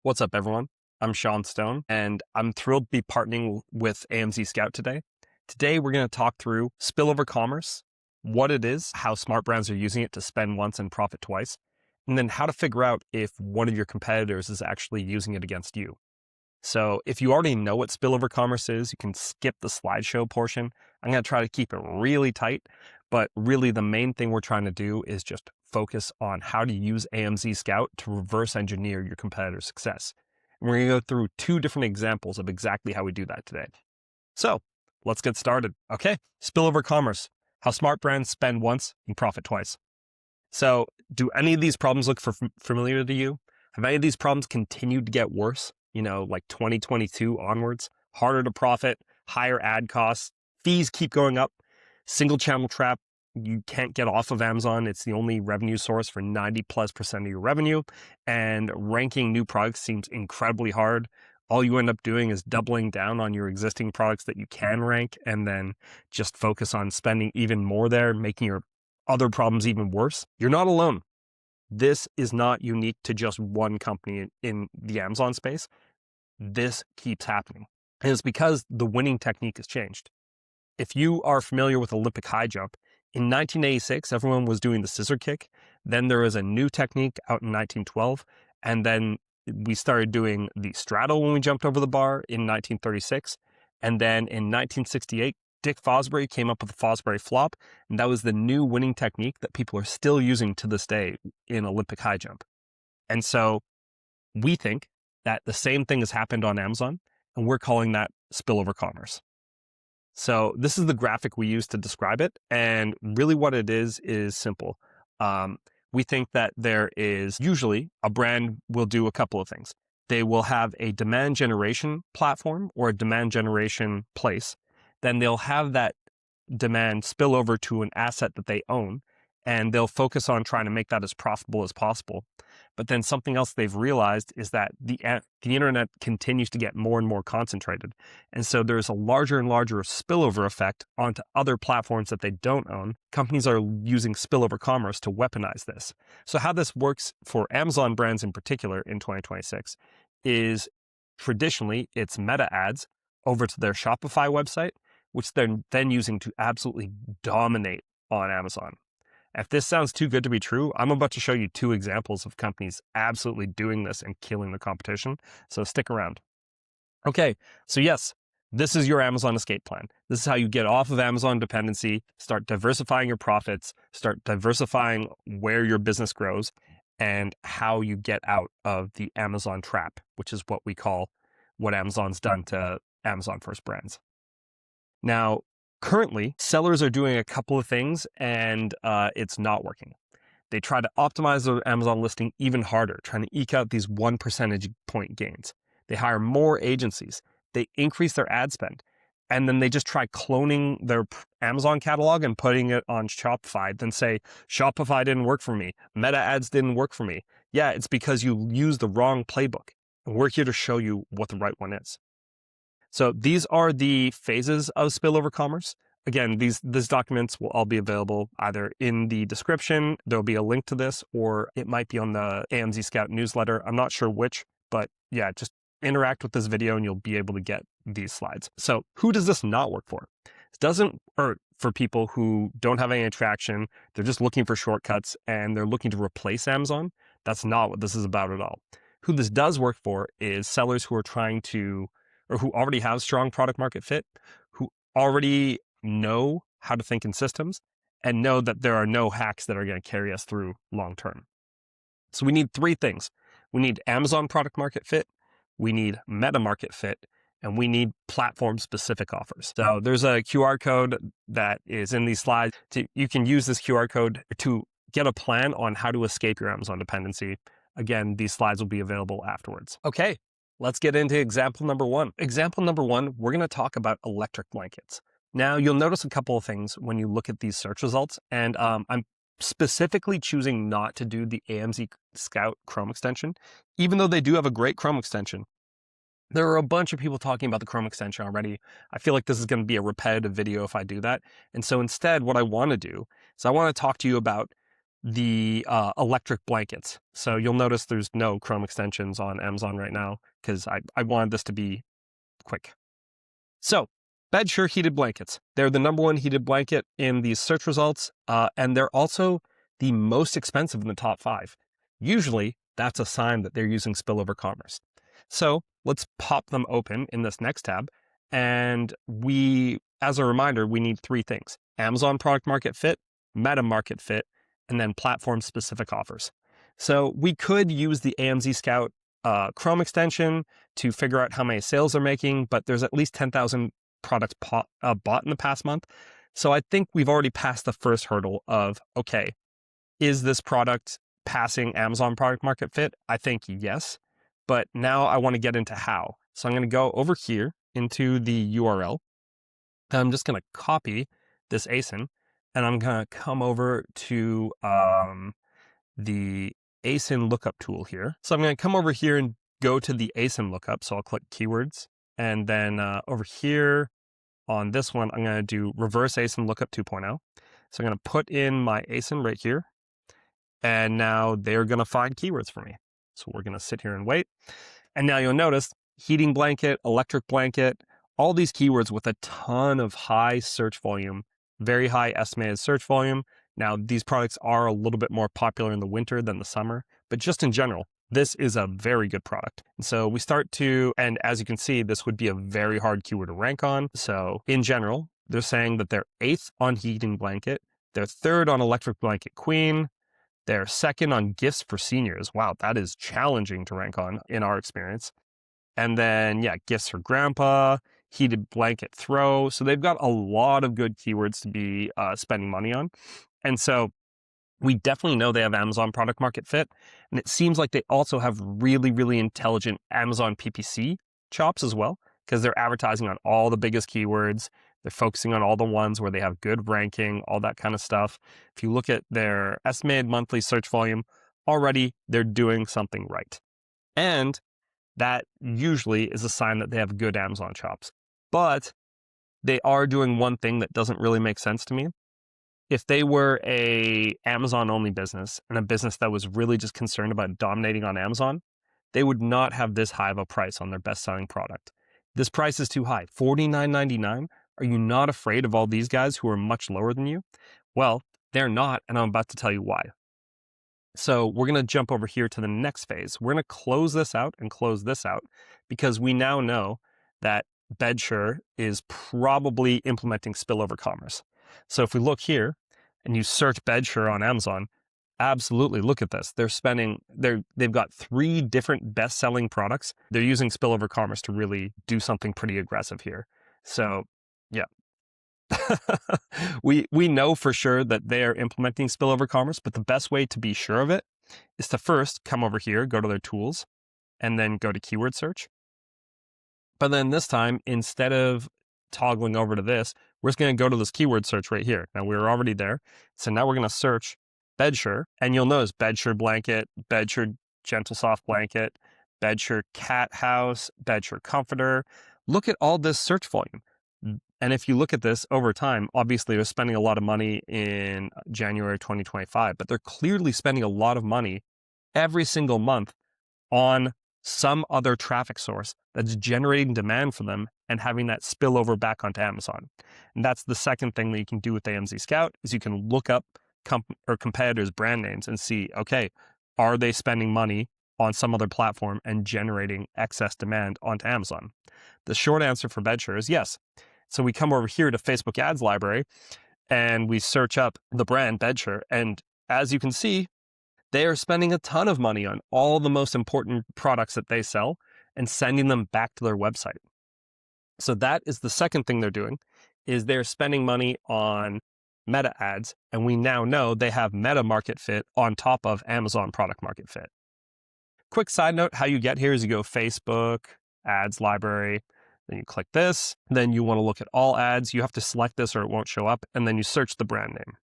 What's up, everyone? I'm Sean Stone, and I'm thrilled to be partnering with AMZ Scout today. Today, we're going to talk through spillover commerce, what it is, how smart brands are using it to spend once and profit twice, and then how to figure out if one of your competitors is actually using it against you. So if you already know what spillover commerce is, you can skip the slideshow portion. I'm going to try to keep it really tight, but really the main thing we're trying to do is just focus on how to use AMZ Scout to reverse engineer your competitor's success. And we're going to go through two different examples of exactly how we do that today. So let's get started. Okay, spillover commerce, how smart brands spend once and profit twice. So do any of these problems look familiar to you? Have any of these problems continued to get worse? Like 2022 onwards, harder to profit, higher ad costs, fees keep going up, single channel trap. You can't get off of Amazon. It's the only revenue source for 90+% of your revenue. And ranking new products seems incredibly hard. All you end up doing is doubling down on your existing products that you can rank and then just focus on spending even more there, making your other problems even worse. You're not alone. This is not unique to just one company in the Amazon space. This keeps happening. And it's because the winning technique has changed. If you are familiar with Olympic high jump, in 1986, everyone was doing the scissor kick. Then there was a new technique out in 1912. And then we started doing the straddle when we jumped over the bar in 1936. And then in 1968, Dick Fosbury came up with the Fosbury flop. And that was the new winning technique that people are still using to this day in Olympic high jump. And so we think that the same thing has happened on Amazon, and we're calling that spillover commerce. So this is the graphic we use to describe it. And really what it is simple. We think that there is usually a brand will do a couple of things. They will have a demand generation platform or a demand generation place. Then they'll have that demand spill over to an asset that they own, and they'll focus on trying to make that as profitable as possible. But then something else they've realized is that the internet continues to get more and more concentrated. And so there's a larger and larger spillover effect onto other platforms that they don't own. Companies are using spillover commerce to weaponize this. So how this works for Amazon brands in particular in 2026 is traditionally it's meta ads over to their Shopify website, which they're then using to absolutely dominate on Amazon. If this sounds too good to be true, I'm about to show you two examples of companies absolutely doing this and killing the competition. So stick around. Okay, so yes, this is your Amazon escape plan. This is how you get off of Amazon dependency, start diversifying your profits, start diversifying where your business grows, and how you get out of the Amazon trap, which is what we call what Amazon's done to Amazon first brands. Now, currently, sellers are doing a couple of things and it's not working. They try to optimize their Amazon listing even harder, trying to eke out these 1 percentage point gains. They hire more agencies. They increase their ad spend. And then they just try cloning their Amazon catalog and putting it on Shopify, then say, Shopify didn't work for me. Meta ads didn't work for me. Yeah, it's because you used the wrong playbook. And we're here to show you what the right one is. So these are the phases of spillover commerce. Again, these documents will all be available either in the description, there'll be a link to this, or it might be on the AMZ Scout newsletter. I'm not sure which, but yeah, just interact with this video and you'll be able to get these slides. So who does this not work for? It doesn't work for people who don't have any traction. They're just looking for shortcuts and they're looking to replace Amazon. That's not what this is about at all. Who this does work for is sellers who are trying to or who already have strong product market fit, who already know how to think in systems and know that there are no hacks that are going to carry us through long term. So we need three things. We need Amazon product market fit, we need meta market fit, and we need platform specific offers. So there's a QR code that is in these slides. You can use this QR code to get a plan on how to escape your Amazon dependency. Again, these slides will be available afterwards. Okay. Let's get into example number one. Example number one, we're going to talk about electric blankets. Now, you'll notice a couple of things when you look at these search results, and I'm specifically choosing not to do the AMZ Scout Chrome extension, even though they do have a great Chrome extension. There are a bunch of people talking about the Chrome extension already. I feel like this is going to be a repetitive video if I do that. And so instead, what I want to do is I want to talk to you about the electric blankets. So you'll notice there's no Chrome extensions on Amazon right now because I wanted this to be quick. So BedSure heated blankets. They're the number one heated blanket in these search results, and they're also the most expensive in the top 5. Usually, that's a sign that they're using Spillover Commerce. So let's pop them open in this next tab. And as a reminder, we need 3 things: Amazon product market fit, meta market fit, and then platform specific offers. So we could use the AMZ Scout Chrome extension to figure out how many sales they're making, but there's at least 10,000 products bought in the past month. So I think we've already passed the first hurdle of, okay, is this product passing Amazon product market fit? I think yes, but now I want to get into how. So I'm going to go over here into the URL. I'm just going to copy this ASIN, and I'm going to come over to the ASIN lookup tool here. So I'm going to come over here and go to the ASIN lookup. So I'll click keywords, and then over here on this one, I'm going to do reverse ASIN lookup 2.0. So I'm going to put in my ASIN right here, and now they're going to find keywords for me. So we're going to sit here and wait. And now you'll notice heating blanket, electric blanket, all these keywords with a ton of high search volume, very high estimated search volume. Now, these products are a little bit more popular in the winter than the summer, but just in general, this is a very good product. And so we start to, and as you can see, this would be a very hard keyword to rank on. So in general, they're saying that they're 8th on heating blanket, they're 3rd on electric blanket queen, they're 2nd on gifts for seniors. Wow, that is challenging to rank on in our experience. And then, yeah, gifts for grandpa, heated blanket throw. So they've got a lot of good keywords to be spending money on. And so we definitely know they have Amazon product market fit. And it seems like they also have really, really intelligent Amazon PPC chops as well, because they're advertising on all the biggest keywords. They're focusing on all the ones where they have good ranking, all that kind of stuff. If you look at their estimated monthly search volume, already they're doing something right. And that usually is a sign that they have good Amazon chops. But they are doing one thing that doesn't really make sense to me. If they were a Amazon only business and a business that was really just concerned about dominating on Amazon, they would not have this high of a price on their best-selling product. This price is too high, $49.99. Are you not afraid of all these guys who are much lower than you? Well, they're not, and I'm about to tell you why. So we're going to jump over here to the next phase. We're going to close this out and close this out because we now know that BedSure is probably implementing Spillover Commerce. So if we look here and you search BedSure on Amazon, absolutely look at this. They've got 3 different best-selling products. They're using Spillover Commerce to really do something pretty aggressive here. So yeah. we know for sure that they are implementing Spillover Commerce, but the best way to be sure of it is to first come over here, go to their tools, and then go to keyword search. But then this time, instead of toggling over to this, we're just going to go to this keyword search right here. Now we're already there. So now we're going to search BedSure, and you'll notice BedSure blanket, BedSure gentle soft blanket, BedSure cat house, BedSure comforter. Look at all this search volume. And if you look at this over time, obviously they're spending a lot of money in January 2025, but they're clearly spending a lot of money every single month on some other traffic source that's generating demand for them and having that spill over back onto Amazon. And that's the second thing that you can do with AMZ Scout is you can look up competitors' brand names and see, okay, are they spending money on some other platform and generating excess demand onto Amazon? The short answer for BedSure is yes. So we come over here to Facebook ads library and we search up the brand BedSure. And as you can see, they are spending a ton of money on all the most important products that they sell and sending them back to their website. So that is the second thing they're doing, is they're spending money on meta ads. And we now know they have meta market fit on top of Amazon product market fit. Quick side note, how you get here is you go Facebook, ads library, then you click this, then you want to look at all ads. You have to select this or it won't show up. And then you search the brand name.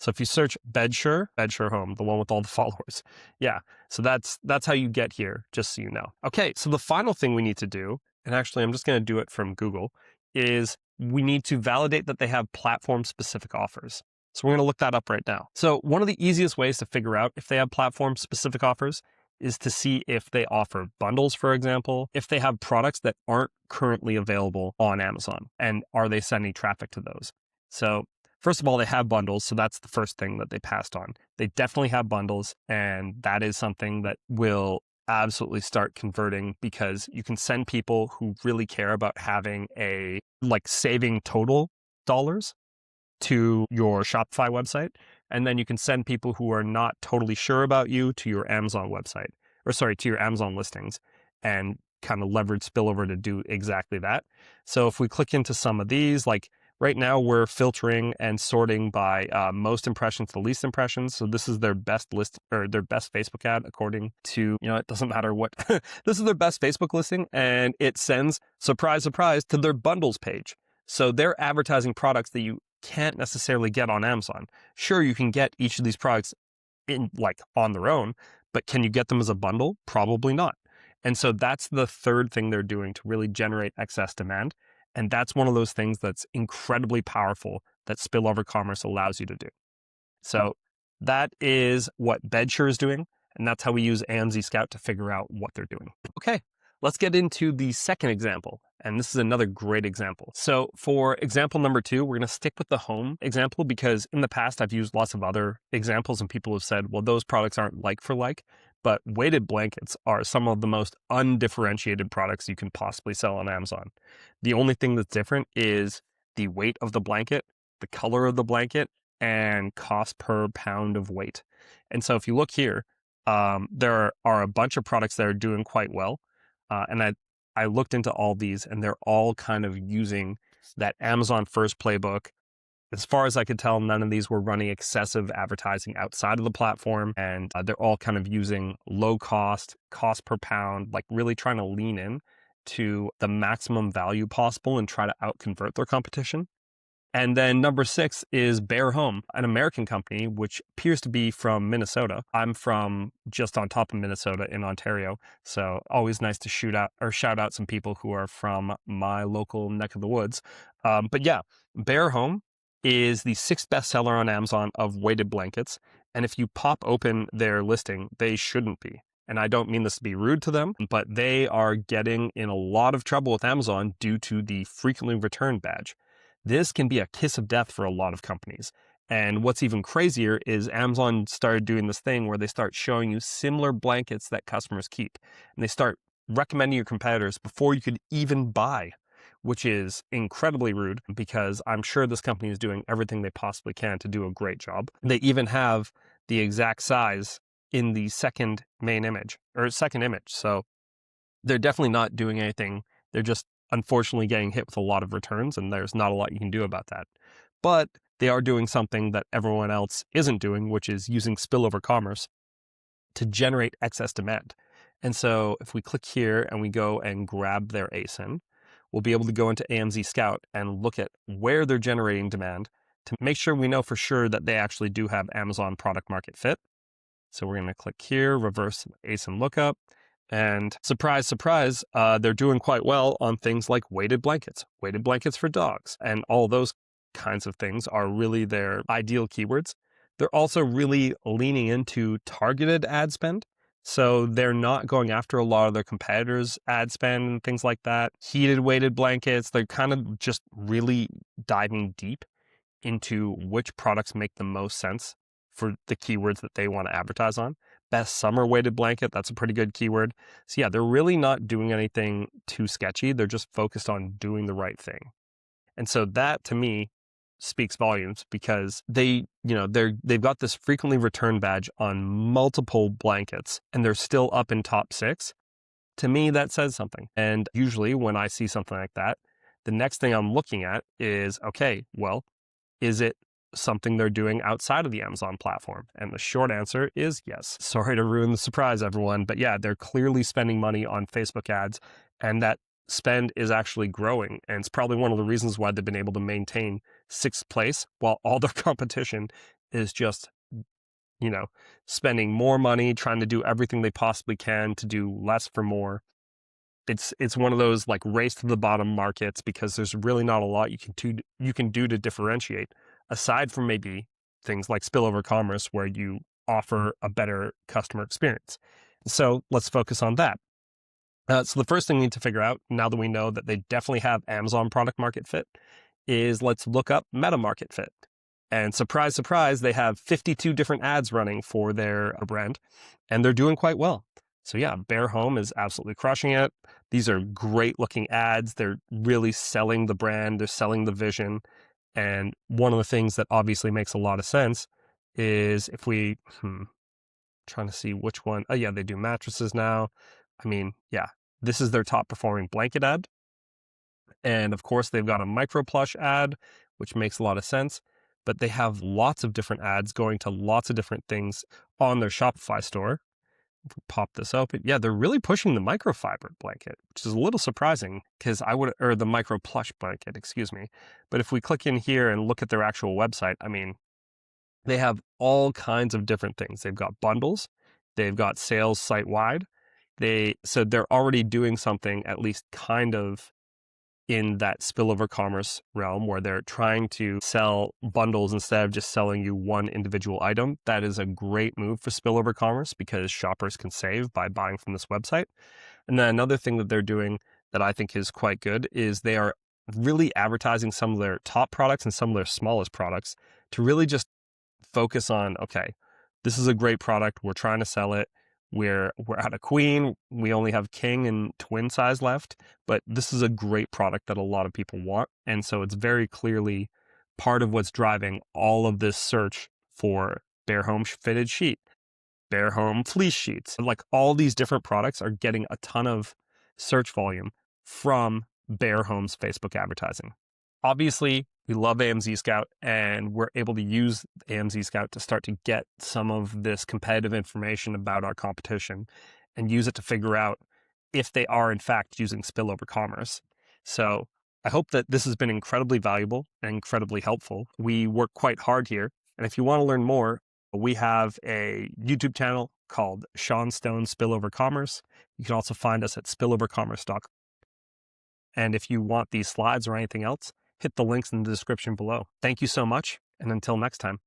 So if you search BedSure Home, the one with all the followers. Yeah, so that's how you get here, just so you know. Okay, so the final thing we need to do, and actually I'm just going to do it from Google, is we need to validate that they have platform-specific offers. So we're going to look that up right now. So one of the easiest ways to figure out if they have platform-specific offers is to see if they offer bundles, for example, if they have products that aren't currently available on Amazon, and are they sending traffic to those? So first of all, they have bundles, so that's the first thing that they passed on. They definitely have bundles, and that is something that will absolutely start converting, because you can send people who really care about having saving total dollars to your Shopify website. And then you can send people who are not totally sure about you to your Amazon website, to your Amazon listings, and kind of leverage Spillover to do exactly that. So if we click into some of these, like right now we're filtering and sorting by most impressions to least impressions. So this is their best list, or their best Facebook ad, according to, it doesn't matter what, this is their best Facebook listing, and it sends, surprise, surprise, to their bundles page. So they're advertising products that you can't necessarily get on Amazon. Sure, you can get each of these products on their own, but can you get them as a bundle? Probably not. And so that's the third thing they're doing to really generate excess demand. And that's one of those things that's incredibly powerful that Spillover Commerce allows you to do. So that is what Bedsure is doing. And that's how we use AMZ Scout to figure out what they're doing. Okay, let's get into the second example. And this is another great example. So for example number 2, we're going to stick with the home example, because in the past I've used lots of other examples and people have said, well, those products aren't like for like, but weighted blankets are some of the most undifferentiated products you can possibly sell on Amazon. The only thing that's different is the weight of the blanket, the color of the blanket, and cost per pound of weight. And so if you look here, there are a bunch of products that are doing quite well. And I looked into all these, and they're all kind of using that Amazon first playbook. As far as I could tell, none of these were running excessive advertising outside of the platform. And they're all kind of using low cost per pound, like really trying to lean in to the maximum value possible and try to out-convert their competition. And then number 6 is Bear Home, an American company, which appears to be from Minnesota. I'm from just on top of Minnesota in Ontario. So always nice to shout out some people who are from my local neck of the woods. But yeah, Bear Home is the 6th bestseller on Amazon of weighted blankets. And if you pop open their listing, they shouldn't be. And I don't mean this to be rude to them, but they are getting in a lot of trouble with Amazon due to the frequently returned badge. This can be a kiss of death for a lot of companies. And what's even crazier is Amazon started doing this thing where they start showing you similar blankets that customers keep. And they start recommending your competitors before you could even buy, which is incredibly rude, because I'm sure this company is doing everything they possibly can to do a great job. They even have the exact size in the second image. So they're definitely not doing anything. They're just unfortunately getting hit with a lot of returns, and there's not a lot you can do about that. But they are doing something that everyone else isn't doing, which is using Spillover Commerce to generate excess demand. And so if we click here and we go and grab their ASIN, we'll be able to go into AMZ Scout and look at where they're generating demand to make sure we know for sure that they actually do have Amazon product market fit. So we're going to click here, reverse ASIN lookup. And surprise, surprise, they're doing quite well on things like weighted blankets for dogs, and all those kinds of things are really their ideal keywords. They're also really leaning into targeted ad spend. So they're not going after a lot of their competitors' ad spend and things like that. Heated weighted blankets, they're kind of just really diving deep into which products make the most sense for the keywords that they want to advertise on. Best summer weighted blanket, that's a pretty good keyword. So yeah, they're really not doing anything too sketchy. They're just focused on doing the right thing. And so that to me speaks volumes, because they've got this frequently returned badge on multiple blankets and they're still up in top 6. To me, that says something. And usually when I see something like that, the next thing I'm looking at is, okay, well, is it something they're doing outside of the Amazon platform? And the short answer is yes. Sorry to ruin the surprise, everyone, but yeah, they're clearly spending money on Facebook ads, and that spend is actually growing. And it's probably one of the reasons why they've been able to maintain 6th place while all their competition is just, spending more money, trying to do everything they possibly can to do less for more. It's one of those like race to the bottom markets, because there's really not a lot you can do to differentiate, aside from maybe things like Spillover Commerce, where you offer a better customer experience. So let's focus on that. So the first thing we need to figure out, now that we know that they definitely have Amazon product market fit, is let's look up meta market fit. And surprise, surprise, they have 52 different ads running for their brand, and they're doing quite well. So yeah, Bear Home is absolutely crushing it. These are great looking ads. They're really selling the brand. They're selling the vision. And one of the things that obviously makes a lot of sense is if we, trying to see which one. Oh yeah, they do mattresses now. I mean, yeah, this is their top performing blanket ad. And of course, they've got a micro plush ad, which makes a lot of sense. But they have lots of different ads going to lots of different things on their Shopify store. If we pop this open, yeah, they're really pushing the microfiber blanket, which is a little surprising because or the micro plush blanket, excuse me. But if we click in here and look at their actual website, I mean, they have all kinds of different things. They've got bundles, they've got sales site wide. So they're already doing something at least kind of in that spillover commerce realm where they're trying to sell bundles instead of just selling you one individual item. That is a great move for spillover commerce because shoppers can save by buying from this website. And then another thing that they're doing that I think is quite good is they are really advertising some of their top products and some of their smallest products to really just focus on, okay, this is a great product. We're trying to sell it. We're out of queen. We only have king and twin size left, but this is a great product that a lot of people want. And so it's very clearly part of what's driving all of this search for Bear Home fitted sheet, Bear Home fleece sheets. Like all these different products are getting a ton of search volume from Bear Home's Facebook advertising. Obviously, we love AMZ Scout, and we're able to use AMZ Scout to start to get some of this competitive information about our competition and use it to figure out if they are, in fact, using spillover commerce. So I hope that this has been incredibly valuable and incredibly helpful. We work quite hard here. And if you want to learn more, we have a YouTube channel called Sean Stone Spillover Commerce. You can also find us at spillovercommerce.com. And if you want these slides or anything else, hit the links in the description below. Thank you so much, and until next time.